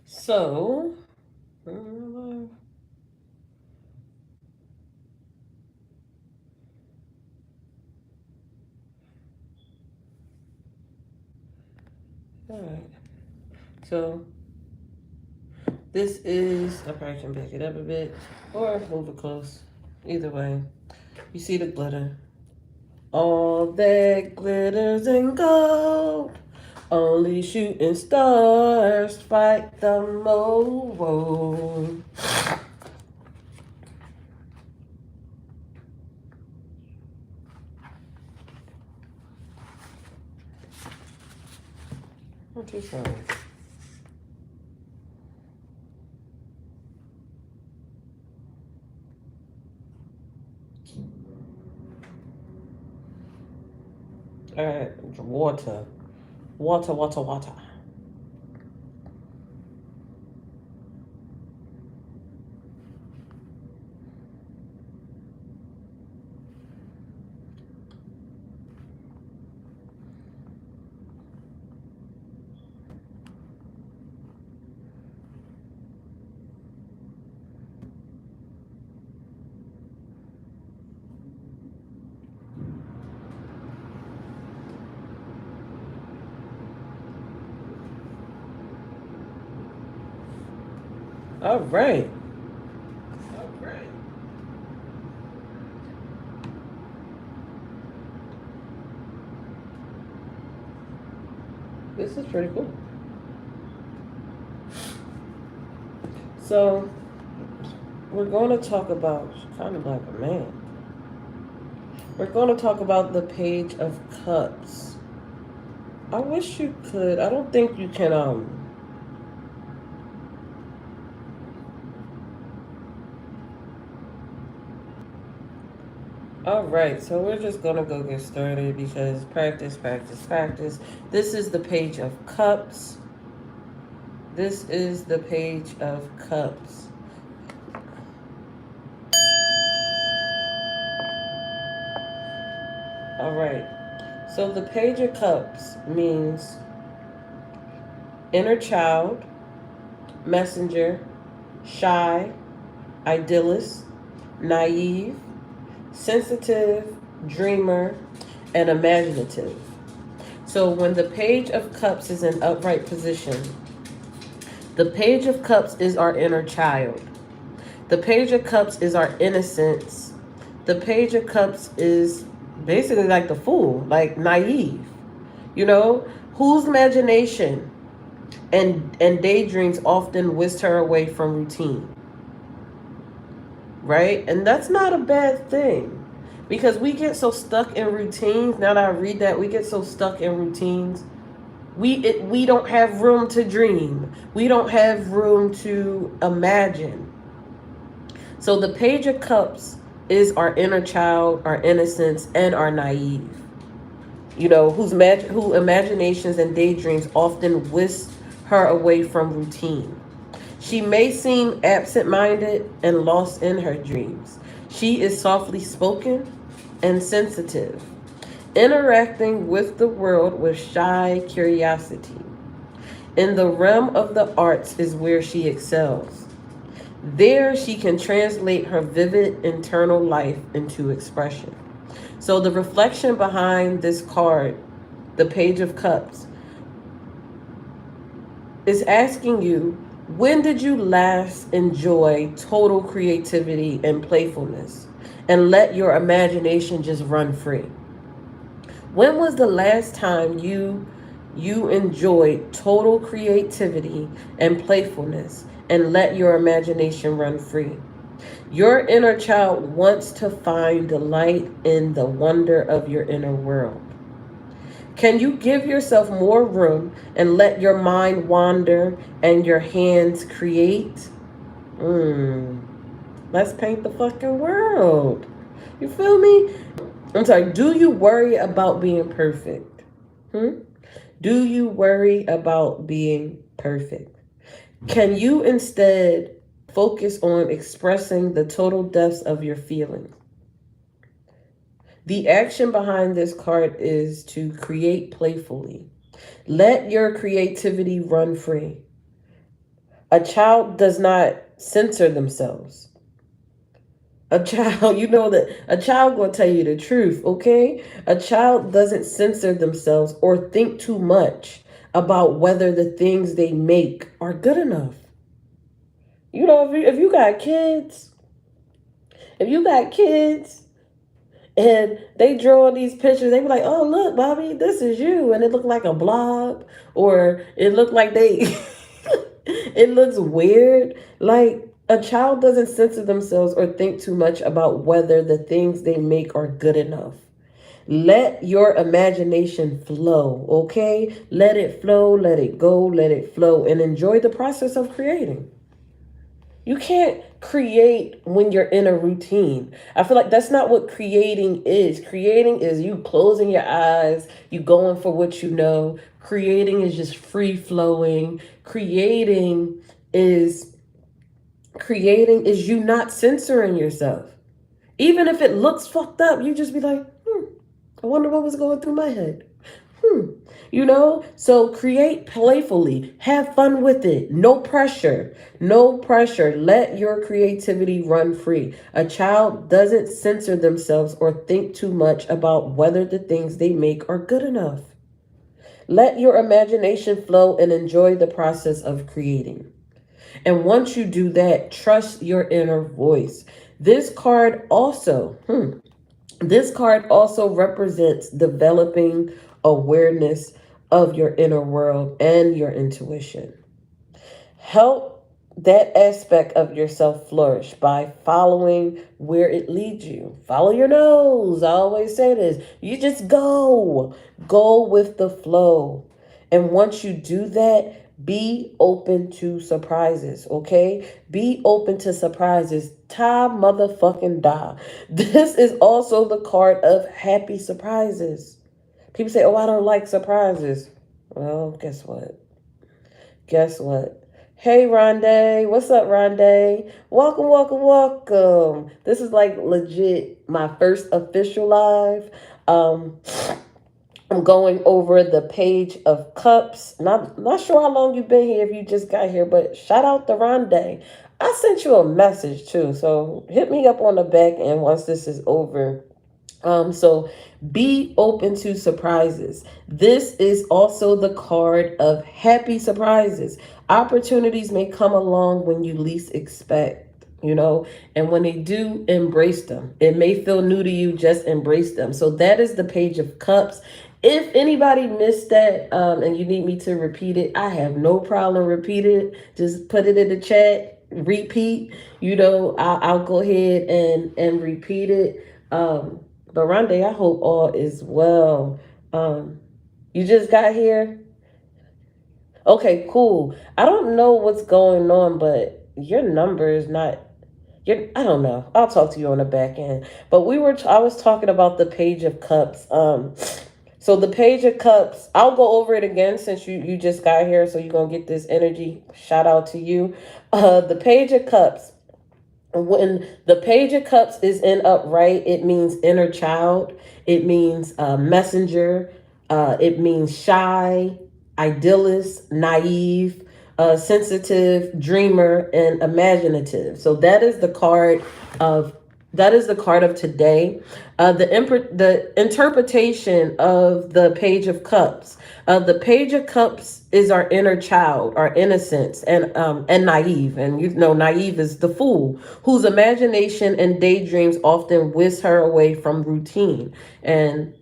So, alright. So, this is, I probably can back it up a bit or move it close. Either way, you see the glitter. All that glitters and gold. Only shooting stars fight the mold. What you saying? All right, water. Water, water, water. All right. All right. This is pretty cool. So, we're going to talk about, kind of like a man. We're going to talk about the Page of Cups. I wish you could. I don't think you can. All right, so we're just gonna go get started because practice, practice, practice. This is the Page of Cups. This is the Page of Cups. All right. So the Page of Cups means inner child, messenger, shy, idealist, naive, sensitive, dreamer, and imaginative. So when the Page of Cups is in upright position, the Page of Cups is our inner child. The Page of Cups is our innocence. The Page of Cups is basically like the fool, like naive. You know, whose imagination and daydreams often whisked her away from routine. Right? And that's not a bad thing. Because we get so stuck in routines. Now that I read that, we get so stuck in routines. We don't have room to dream. We don't have room to imagine. So the Page of Cups is our inner child, our innocence, and our naive. You know, who imaginations and daydreams often whisk her away from routine. She may seem absent-minded and lost in her dreams. She is softly spoken and sensitive, interacting with the world with shy curiosity. In the realm of the arts is where she excels. There she can translate her vivid internal life into expression. So the reflection behind this card, the Page of Cups, is asking you, when did you last enjoy total creativity and playfulness and let your imagination just run free? When was the last time you enjoyed total creativity and playfulness and let your imagination run free? Your inner child wants to find delight in the wonder of your inner world. Can you give yourself more room and let your mind wander and your hands create? Let's paint the fucking world. You feel me? I'm sorry. Do you worry about being perfect? Do you worry about being perfect? Can you instead focus on expressing the total depths of your feelings? The action behind this card is to create playfully. Let your creativity run free. A child does not censor themselves. A child, you know that a child gonna tell you the truth, okay? A child doesn't censor themselves or think too much about whether the things they make are good enough. You know, if you got kids, if you got kids and they draw these pictures, they be like, "Oh, look, Bobby, this is you," and it looked like a blob, or it looked like they, it looks weird. Like a child doesn't censor themselves or think too much about whether the things they make are good enough. Let your imagination flow, okay? Let it flow, let it go, let it flow, and enjoy the process of creating. You can't create when you're in a routine. I feel like that's not what creating is. Creating is you closing your eyes, you going for what you know. Creating is just free flowing. Is creating is you not censoring yourself. Even if it looks fucked up, you just be like, I wonder what was going through my head. You know, so create playfully, have fun with it. No pressure, no pressure. Let your creativity run free. A child doesn't censor themselves or think too much about whether the things they make are good enough. Let your imagination flow and enjoy the process of creating. And once you do that, trust your inner voice. This card also, this card also represents developing awareness of your inner world and your intuition. Help that aspect of yourself flourish by following where it leads you. Follow your nose. I always say this. You just go. Go with the flow. And once you do that, be open to surprises, okay? Be open to surprises. Ta motherfucking da. This is also the card of happy surprises. People say, oh, I don't like surprises. Well, guess what? Guess what? Hey, Rondé. What's up, Rondé? Welcome, welcome, welcome. This is like legit my first official live. Um, I'm going over the Page of Cups. Not sure how long you've been here if you just got here, but shout out to Rondé. I sent you a message too, so hit me up on the back end once this is over. So be open to surprises. This is also the card of happy surprises. Opportunities may come along when you least expect, you know, and when they do, embrace them. It may feel new to you, just embrace them. So that is the Page of Cups. If anybody missed that and you need me to repeat it, I have no problem repeating it. Just put it in the chat, repeat. You know, I'll go ahead and repeat it. But Rondé, I hope all is well. You just got here? Okay, cool. I don't know what's going on, but your number is not. I don't know. I'll talk to you on the back end. But I was talking about the Page of Cups. So the Page of Cups, I'll go over it again since you just got here, so you're gonna get this energy. Shout out to you. The Page of Cups. When the Page of Cups is in upright, it means inner child. It means messenger. It means shy, idealist, naive, sensitive, dreamer, and imaginative. So of that is the card of today. The interpretation of the Page of Cups. The Page of Cups is our inner child, our innocence, and naive. And you know, naive is the fool whose imagination and daydreams often whisk her away from routine. And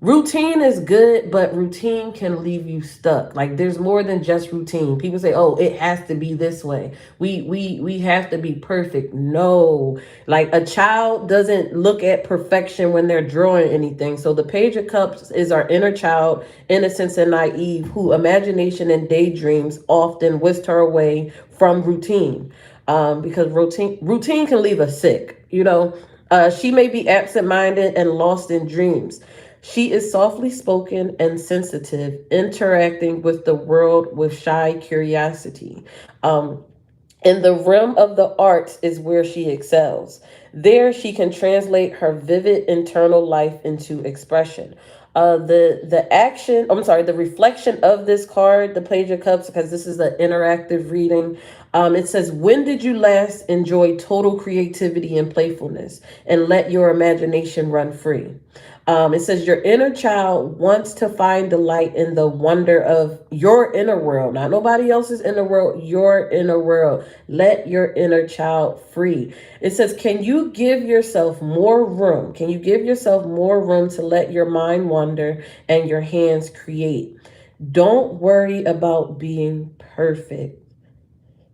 routine is good, but routine can leave you stuck. Like there's more than just routine. People say, "Oh, it has to be this way. We have to be perfect." No. Like a child doesn't look at perfection when they're drawing anything. So the Page of Cups is our inner child, innocence and naive, who imagination and daydreams often whisk her away from routine. Because routine can leave us sick, you know. She may be absent-minded and lost in dreams. She is softly spoken and sensitive, interacting with the world with shy curiosity. Um, in the realm of the arts is where she excels. There, she can translate her vivid internal life into expression. The action, I'm sorry, the reflection of this card, the Page of Cups, because this is an interactive reading. It says, when did you last enjoy total creativity and playfulness and let your imagination run free? It says your inner child wants to find delight in the wonder of your inner world, not nobody else's inner world, your inner world. Let your inner child free. It says, can you give yourself more room? Can you give yourself more room to let your mind wander and your hands create? Don't worry about being perfect.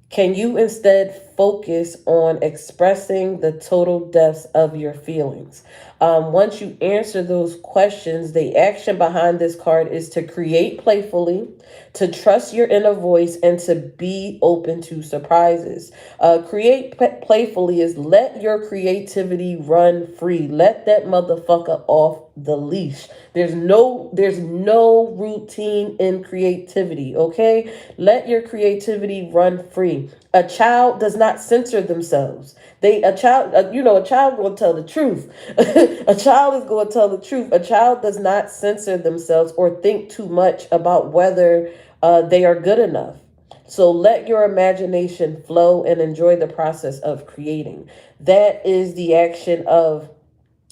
Can you instead focus on expressing the total depths of your feelings? Once you answer those questions, the action behind this card is to create playfully, to trust your inner voice, and to be open to surprises. Playfully is let your creativity run free. Let that motherfucker off the leash. There's no routine in creativity, okay? Let your creativity run free. A child does not censor themselves. A child, a child will tell the truth. A child is going to tell the truth. A child does not censor themselves or think too much about whether they are good enough. So let your imagination flow and enjoy the process of creating. That is the action of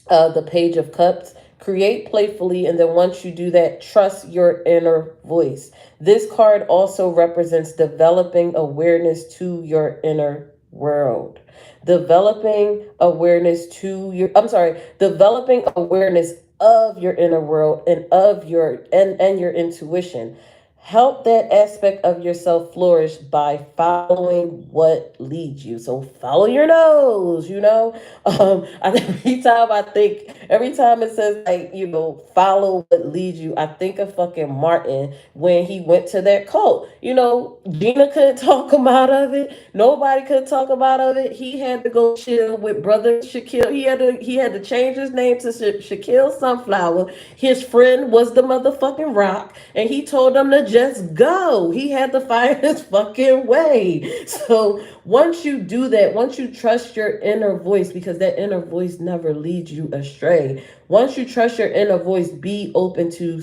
the Page of Cups. Create playfully, and then once you do that, trust your inner voice. This card also represents developing awareness to your inner world. Developing awareness of your inner world and of your intuition. Help that aspect of yourself flourish by following what leads you. So follow your nose. Every time it says, like, follow what leads you, I think of fucking Martin when he went to that cult. Gina couldn't talk him out of it. Nobody could talk him out of it. He had to go chill with brother Shaquille. He had to change his name to Shaquille Sunflower. His friend was the motherfucking Rock, and he told him to just go. He had to find his fucking way. So once you do that, once you trust your inner voice, because that inner voice never leads you astray. Once you trust your inner voice, be open to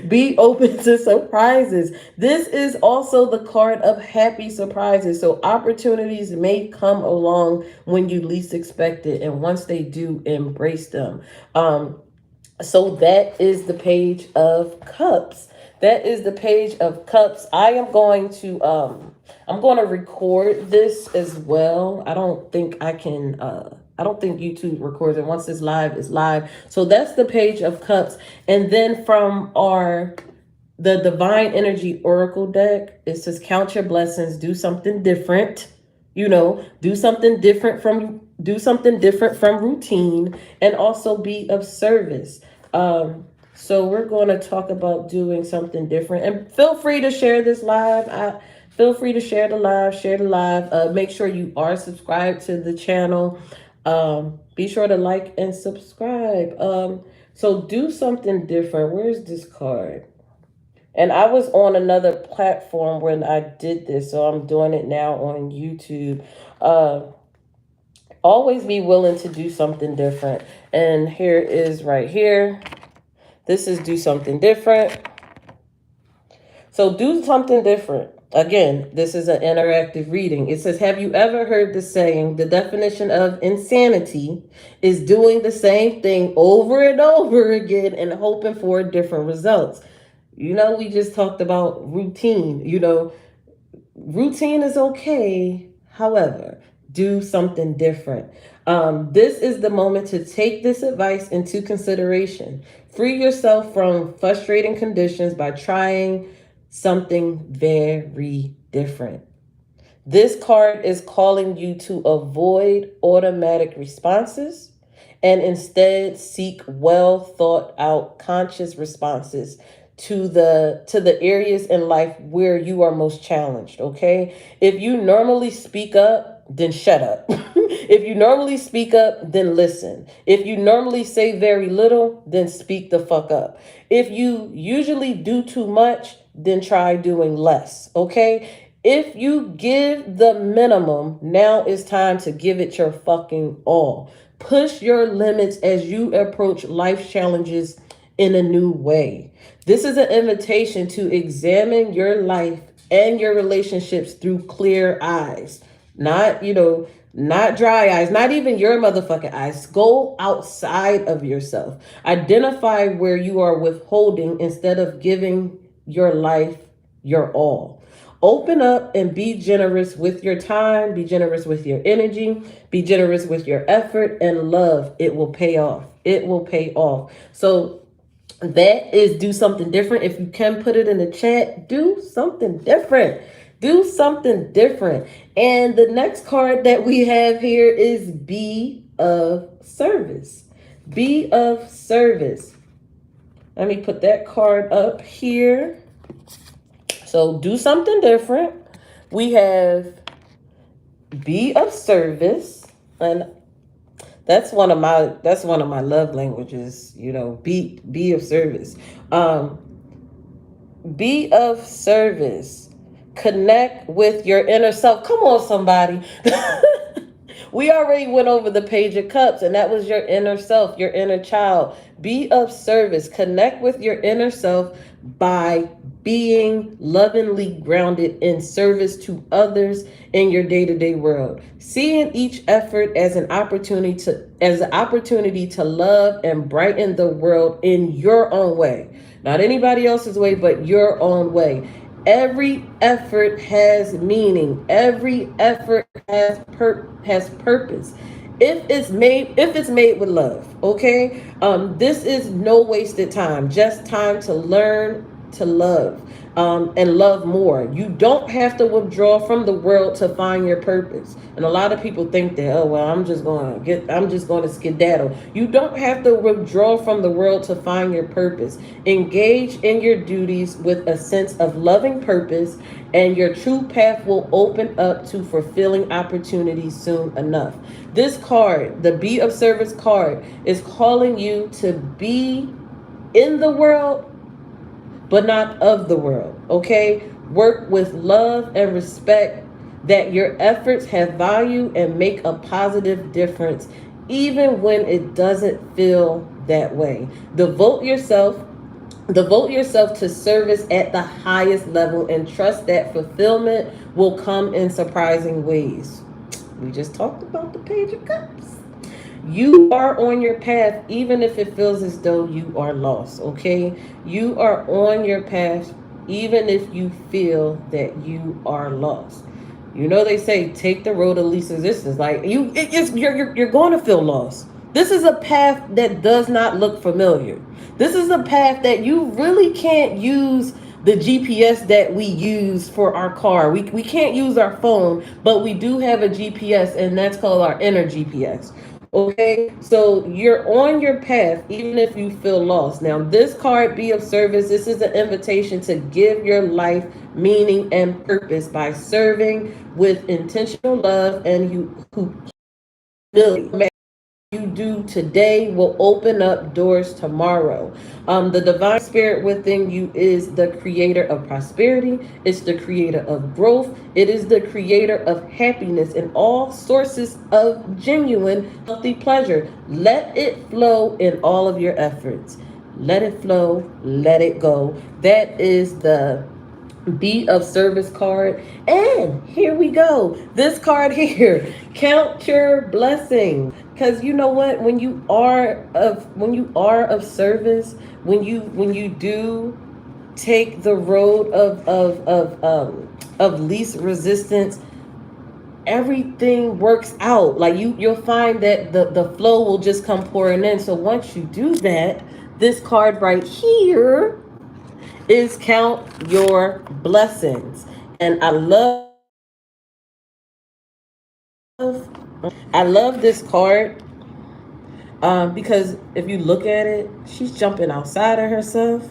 be open to surprises. This is also the card of happy surprises. So opportunities may come along when you least expect it, and once they do, embrace them. So that is the Page of Cups. That is the Page of Cups. I'm going to record this as well. I don't think YouTube records it. Once it's live, it's live. So that's the Page of Cups. And then from the Divine Energy Oracle deck, it says count your blessings, do something different. Do something different from routine, and also be of service. So we're going to talk about doing something different, and feel free to share this live. Feel free to share the live. Make sure you are subscribed to the channel. Be sure to like and subscribe. So do something different. Where's this card? And I was on another platform when I did this, so I'm doing it now on YouTube. Always be willing to do something different. And here is right here. This is do something different. So do something different. Again, this is an interactive reading. It says, have you ever heard the saying, the definition of insanity is doing the same thing over and over again and hoping for different results? We just talked about routine. Routine is okay. However, do something different. This is the moment to take this advice into consideration. Free yourself from frustrating conditions by trying something very different. This card is calling you to avoid automatic responses and instead seek well thought out conscious responses to the areas in life where you are most challenged, okay? If you normally speak up, then shut up. If you normally speak up, then listen. If you normally say very little, then speak the fuck up. If you usually do too much, then try doing less, okay? If you give the minimum, now it's time to give it your fucking all. Push your limits as you approach life challenges in a new way. This is an invitation to examine your life and your relationships through clear eyes. Not, not dry eyes, not even your motherfucking eyes. Go outside of yourself. Identify where you are withholding instead of giving your life your all. Open up and be generous with your time, be generous with your energy, be generous with your effort and love. It will pay off. It will pay off. So that is do something different. If you can put it in the chat, do something different. Do something different. And the next card that we have here is be of service. Be of service. Let me put that card up here. So do something different. We have be of service, and that's one of my love languages. Be of service. Be of service. Connect with your inner self. Come on, somebody. We already went over the Page of Cups, and that was your inner self, your inner child. Be of service. Connect with your inner self by being lovingly grounded in service to others in your day-to-day world. Seeing each effort as an opportunity to love and brighten the world in your own way. Not anybody else's way, but your own way. Every effort has meaning. Every effort has purpose. If it's made with love, okay? This is no wasted time. Just time to learn to love, and love more. You don't have to withdraw from the world to find your purpose. And a lot of people think that, oh well, I'm just going to skedaddle. You don't have to withdraw from the world to find your purpose. Engage in your duties with a sense of loving purpose, and your true path will open up to fulfilling opportunities soon enough. This card, the Be of Service card, is calling you to be in the world, but not of the world, okay? Work with love and respect, that your efforts have value and make a positive difference, even when it doesn't feel that way. Devote yourself to service at the highest level, and trust that fulfillment will come in surprising ways. We just talked about the Page of Cups. You are on your path, even if it feels as though you are lost, okay? You are on your path, even if you feel that you are lost. They say take the road of least resistance. Like you're going to feel lost. This is a path that does not look familiar. This is a path that you really can't use the GPS that we use for our car. We can't use our phone, but we do have a GPS, and that's called our inner GPS. Okay, so you're on your path even if you feel lost. Now, this card, Be of Service, this is an invitation to give your life meaning and purpose by serving with intentional love, and you do today will open up doors tomorrow. The divine spirit within you is the creator of prosperity. It's the creator of growth. It is the creator of happiness and all sources of genuine, healthy pleasure. Let it flow in all of your efforts. Let it flow. Let it go. That is the Be of Service card. And here we go. This card here, count your blessings. Because you know what? When you are of service, when you do take the road of least resistance, everything works out. Like you'll find that the flow will just come pouring in. So once you do that, this card right here is count your blessings. And I love this card, because if you look at it, she's jumping outside of herself.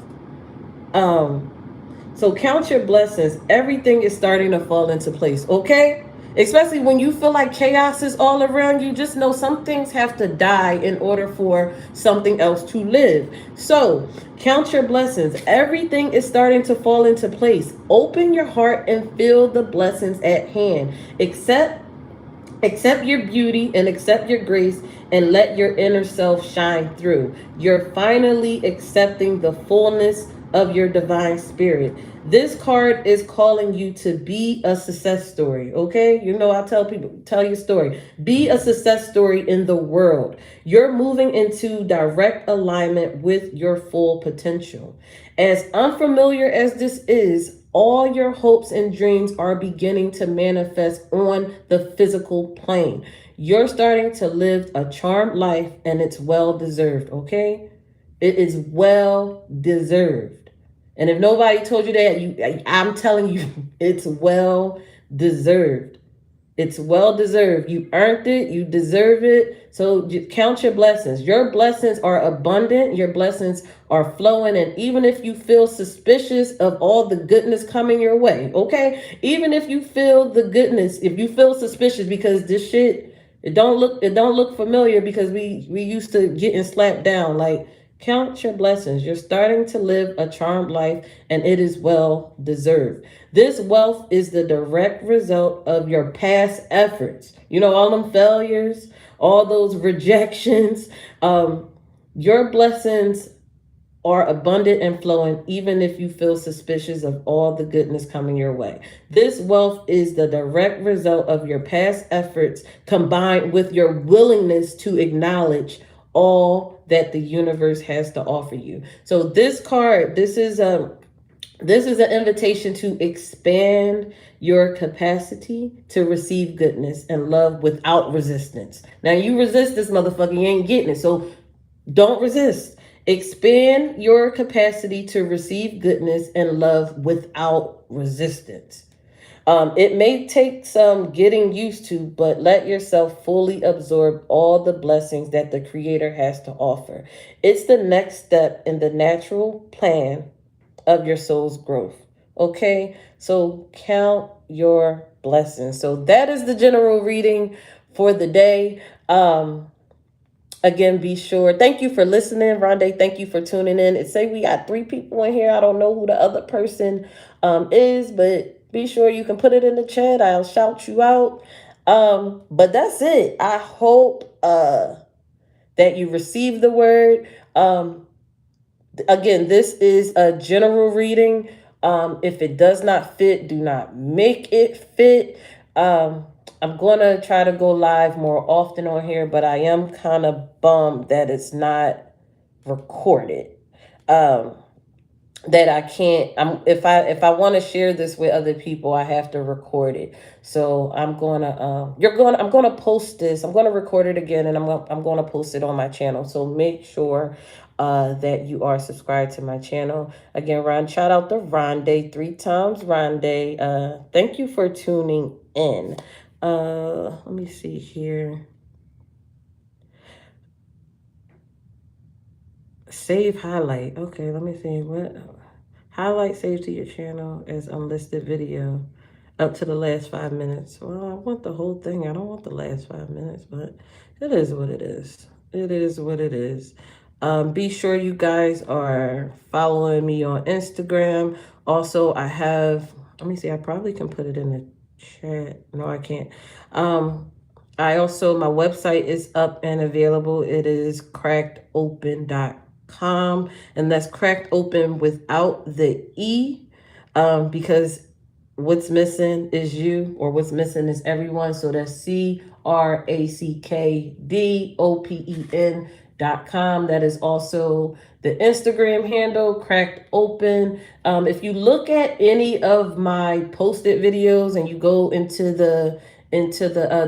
So count your blessings. Everything is starting to fall into place, okay? Especially when you feel like chaos is all around you, just know some things have to die in order for something else to live. So count your blessings. Everything is starting to fall into place. Open your heart and feel the blessings at hand. Accept Accept your beauty and accept your grace and let your inner self shine through. You're finally accepting the fullness of your divine spirit. This card is calling you to be a success story, okay? You know, I tell people, tell your story. Be a success story in the world. You're moving into direct alignment with your full potential. As unfamiliar as this is, all your hopes and dreams are beginning to manifest on the physical plane. You're starting to live a charmed life and it's well deserved, okay? It is well deserved. And if nobody told you that, I'm telling you, it's well deserved. It's well deserved. You earned it. You deserve it. So count your blessings. Your blessings are abundant. Your blessings are flowing. And even if you feel suspicious of all the goodness coming your way, okay? Even if you feel the goodness, if you feel suspicious because this shit, it don't look familiar because we used to getting slapped down. Like, count your blessings. You're starting to live a charmed life and it is well deserved. This wealth is the direct result of your past efforts. You know, all them failures, all those rejections. Your blessings are abundant and flowing, even if you feel suspicious of all the goodness coming your way. This wealth is the direct result of your past efforts combined with your willingness to acknowledge all that the universe has to offer you. So this card, this is an invitation to expand your capacity to receive goodness and love without resistance. Now, you resist this motherfucker, you ain't getting it. So don't resist. Expand your capacity to receive goodness and love without resistance. It may take some getting used to, but let yourself fully absorb all the blessings that the Creator has to offer. It's the next step in the natural plan of your soul's growth. Okay, so count your blessings. So that is the general reading for the day. Again, be sure. Thank you for listening, Rondé. Thank you for tuning in. It say we got 3 people in here. I don't know who the other person is, but be sure you can put it in the chat. I'll shout you out. But that's it. I hope that you receive the word. Again, this is a general reading. If it does not fit, do not make it fit. I'm going to try to go live more often on here, but I am kind of bummed that it's not recorded. That I can't. If I want to share this with other people, I have to record it. So I'm gonna post this. I'm gonna record it again, and I'm gonna post it on my channel. So make sure that you are subscribed to my channel. Again, shout out to Rondé 3 times. Rondé, thank you for tuning in. Let me see here. Save highlight. Okay, let me see what. Highlight saved to your channel as unlisted video up to the last 5 minutes. Well, I want the whole thing. I don't want the last 5 minutes, but it is what it is. It is what it is. Be sure you guys are following me on Instagram. Also, I have, let me see, I probably can put it in the chat. No, I can't. I also, my website is up and available. It is crackedopen.com, and that's cracked open without the E, because what's missing is you, or what's missing is everyone. So that's CRACKDOPEN.com. That is also the Instagram handle, cracked open. If you look at any of my posted videos and you go into the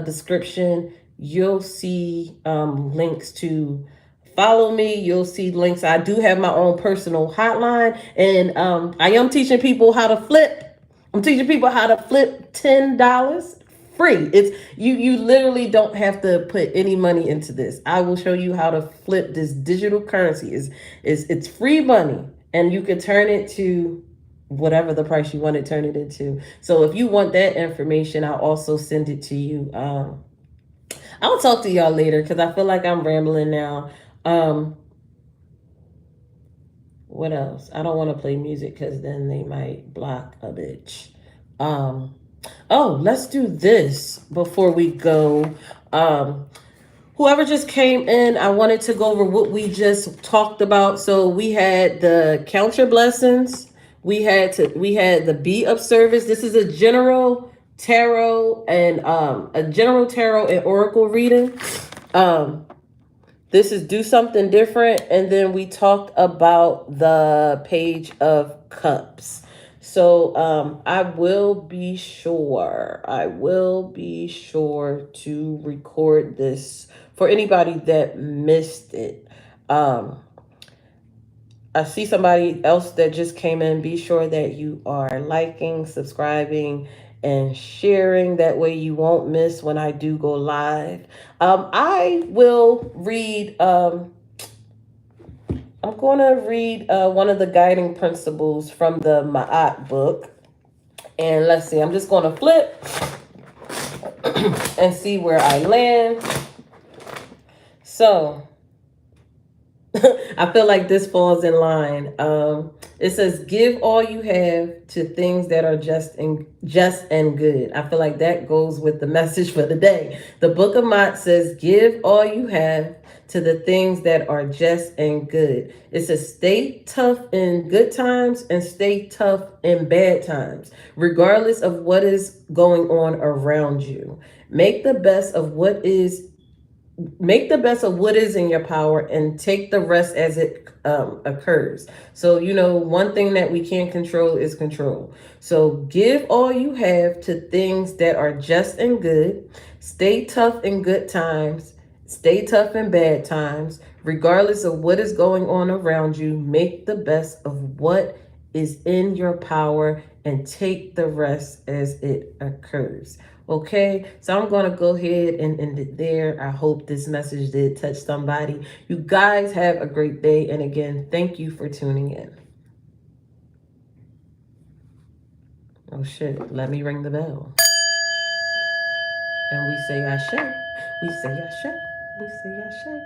description, you'll see links to follow me. You'll see links. I do have my own personal hotline, and I am teaching people how to flip. I'm teaching people how to flip $10 free. It's you literally don't have to put any money into this. I will show you how to flip this digital currency. It's free money, and you can turn it to whatever the price you want to turn it into. So if you want that information, I'll also send it to you. I'll talk to y'all later because I feel like I'm rambling now. What else? I don't want to play music because then they might block a bitch. Oh, let's do this before we go. Um, Whoever just came in, I wanted to go over what we just talked about. So we had the count your blessings. We had the be of service. This is a general tarot and oracle reading. Um, this is do something different, and then we talked about the page of cups. So I will be sure. I will be sure to record this for anybody that missed it. Um, I see somebody else that just came in. Be sure that you are liking, subscribing, and sharing. That way you won't miss when I do go live. I will read. I'm going to read one of the guiding principles from the Ma'at book. And let's see, I'm just going to flip and see where I land. So, I feel like this falls in line. It says, "Give all you have to things that are just and good." I feel like that goes with the message for the day. The Book of Mott says, "Give all you have to the things that are just and good." It says, "Stay tough in good times and stay tough in bad times, regardless of what is going on around you. Make the best of what is Make the best of what is in your power and take the rest as it occurs." So, one thing that we can't control is control. So, give all you have to things that are just and good. Stay tough in good times. Stay tough in bad times. Regardless of what is going on around you, make the best of what is in your power and take the rest as it occurs. Okay, so I'm going to go ahead and end it there. I hope this message did touch somebody. You guys have a great day. And again, thank you for tuning in. Oh, shit. Let me ring the bell. And we say Ashe. We say Ashe. We say Ashe.